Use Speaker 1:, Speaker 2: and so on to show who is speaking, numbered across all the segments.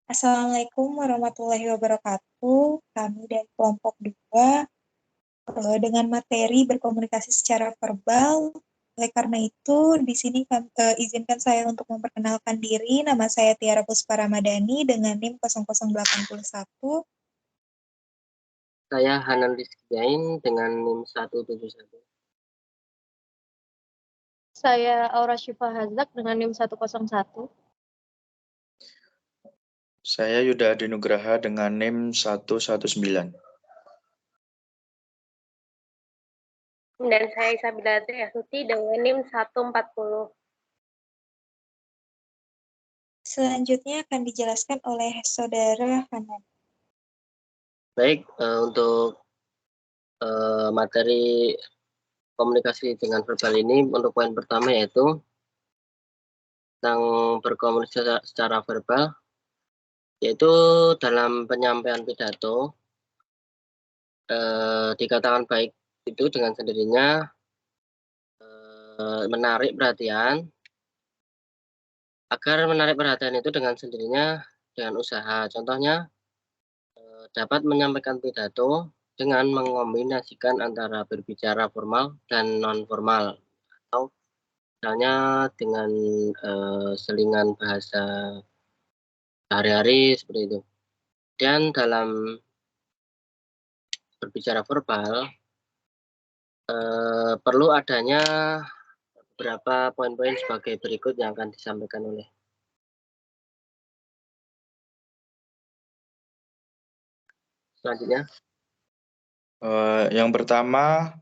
Speaker 1: Assalamualaikum warahmatullahi wabarakatuh. Kami dari kelompok 2 dengan materi berkomunikasi secara verbal. Oleh karena itu, di sini izinkan saya untuk memperkenalkan diri. Nama saya Tiara Puspa Ramadhani dengan NIM 0081.
Speaker 2: Saya Hanan Rizky Jain dengan NIM 171.
Speaker 3: Saya Aura Syifa Hazak dengan NIM 101.
Speaker 4: Saya Yuda Adi Nugraha dengan NIM 119.
Speaker 5: Dan saya Isabella Triasuti dengan NIM 140.
Speaker 1: Selanjutnya akan dijelaskan oleh Saudara Hanan.
Speaker 2: Baik, untuk materi komunikasi dengan verbal ini, untuk poin pertama yaitu tentang berkomunikasi secara verbal, yaitu dalam penyampaian pidato dikatakan baik itu dengan sendirinya menarik perhatian. Agar menarik perhatian itu dengan sendirinya dengan usaha. Contohnya dapat menyampaikan pidato dengan mengombinasikan antara berbicara formal dan non formal, atau misalnya dengan selingan bahasa sehari-hari seperti itu. Dan dalam berbicara verbal perlu adanya beberapa poin-poin sebagai berikut yang akan disampaikan oleh selanjutnya.
Speaker 4: Yang pertama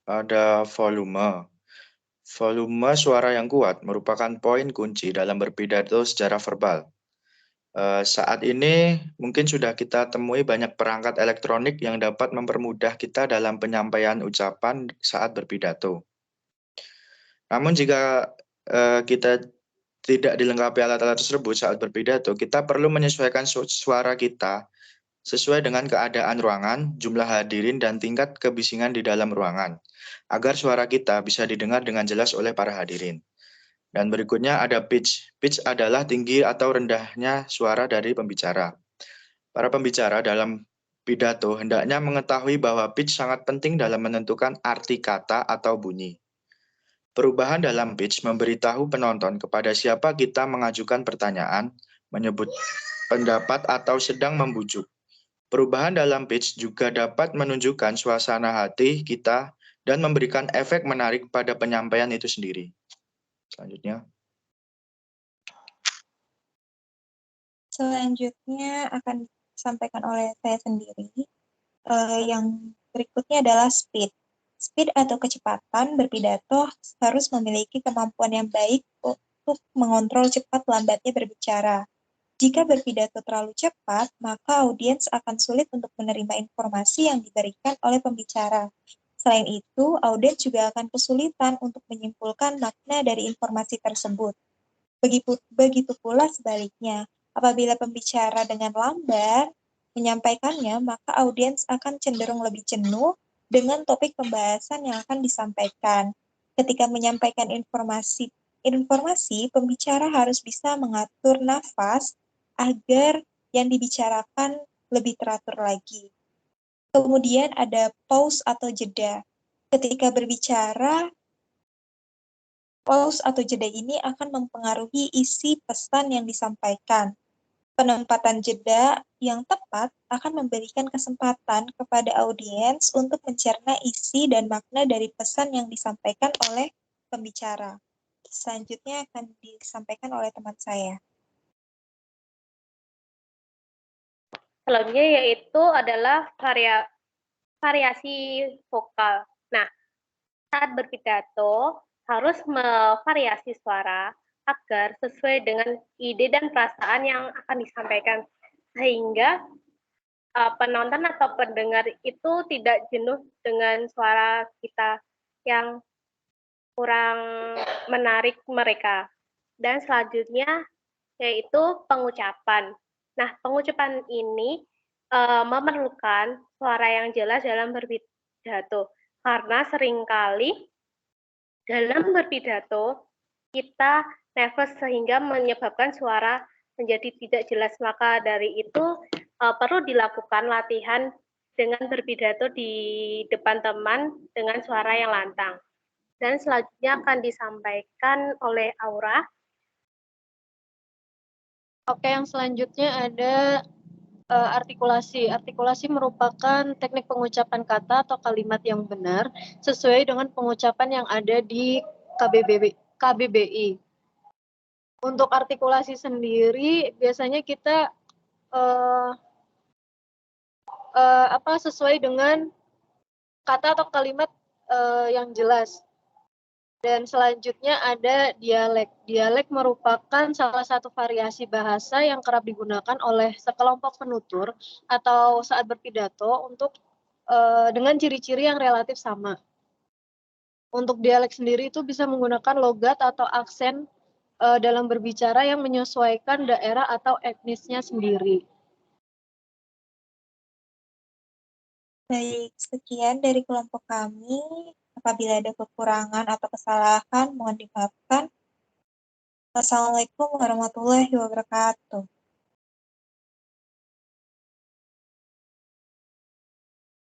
Speaker 4: ada volume. Volume suara yang kuat merupakan poin kunci dalam berpidato secara verbal. Saat ini mungkin sudah kita temui banyak perangkat elektronik yang dapat mempermudah kita dalam penyampaian ucapan saat berpidato. Namun jika kita tidak dilengkapi alat-alat tersebut saat berpidato, kita perlu menyesuaikan suara kita sesuai dengan keadaan ruangan, jumlah hadirin, dan tingkat kebisingan di dalam ruangan, agar suara kita bisa didengar dengan jelas oleh para hadirin. Dan berikutnya ada pitch. Pitch adalah tinggi atau rendahnya suara dari pembicara. Para pembicara dalam pidato hendaknya mengetahui bahwa pitch sangat penting dalam menentukan arti kata atau bunyi. Perubahan dalam pitch memberitahu penonton kepada siapa kita mengajukan pertanyaan, menyebut pendapat, atau sedang membujuk. Perubahan dalam pitch juga dapat menunjukkan suasana hati kita dan memberikan efek menarik pada penyampaian itu sendiri. Selanjutnya.
Speaker 1: Selanjutnya akan disampaikan oleh saya sendiri. Yang berikutnya adalah speed. Speed atau kecepatan berpidato harus memiliki kemampuan yang baik untuk mengontrol cepat lambatnya berbicara. Jika berpidato terlalu cepat, maka audiens akan sulit untuk menerima informasi yang diberikan oleh pembicara. Selain itu, audiens juga akan kesulitan untuk menyimpulkan makna dari informasi tersebut. Begitu pula sebaliknya, apabila pembicara dengan lambat menyampaikannya, maka audiens akan cenderung lebih jenuh dengan topik pembahasan yang akan disampaikan. Ketika menyampaikan informasi, pembicara harus bisa mengatur nafas agar yang dibicarakan lebih teratur lagi. Kemudian ada pause atau jeda. Ketika berbicara, pause atau jeda ini akan mempengaruhi isi pesan yang disampaikan. Penempatan jeda yang tepat akan memberikan kesempatan kepada audiens untuk mencerna isi dan makna dari pesan yang disampaikan oleh pembicara. Selanjutnya akan disampaikan oleh teman saya.
Speaker 5: Selanjutnya yaitu adalah variasi vokal. Nah, saat berpidato harus memvariasi suara agar sesuai dengan ide dan perasaan yang akan disampaikan, sehingga penonton atau pendengar itu tidak jenuh dengan suara kita yang kurang menarik mereka. Dan selanjutnya yaitu pengucapan. Nah, pengucapan ini memerlukan suara yang jelas dalam berpidato, karena seringkali dalam berpidato kita nervous sehingga menyebabkan suara menjadi tidak jelas, maka dari itu perlu dilakukan latihan dengan berpidato di depan teman dengan suara yang lantang. Dan selanjutnya akan disampaikan oleh Aura.
Speaker 3: Oke, yang selanjutnya ada artikulasi. Artikulasi merupakan teknik pengucapan kata atau kalimat yang benar sesuai dengan pengucapan yang ada di KBBI. Untuk artikulasi sendiri, biasanya kita sesuai dengan kata atau kalimat yang jelas. Dan selanjutnya ada dialek. Dialek merupakan salah satu variasi bahasa yang kerap digunakan oleh sekelompok penutur atau saat berpidato untuk dengan ciri-ciri yang relatif sama. Untuk dialek sendiri itu bisa menggunakan logat atau aksen dalam berbicara yang menyesuaikan daerah atau etnisnya sendiri.
Speaker 1: Baik, sekian dari kelompok kami. Apabila ada kekurangan atau kesalahan, mohon dimaafkan. Wassalamualaikum warahmatullahi wabarakatuh.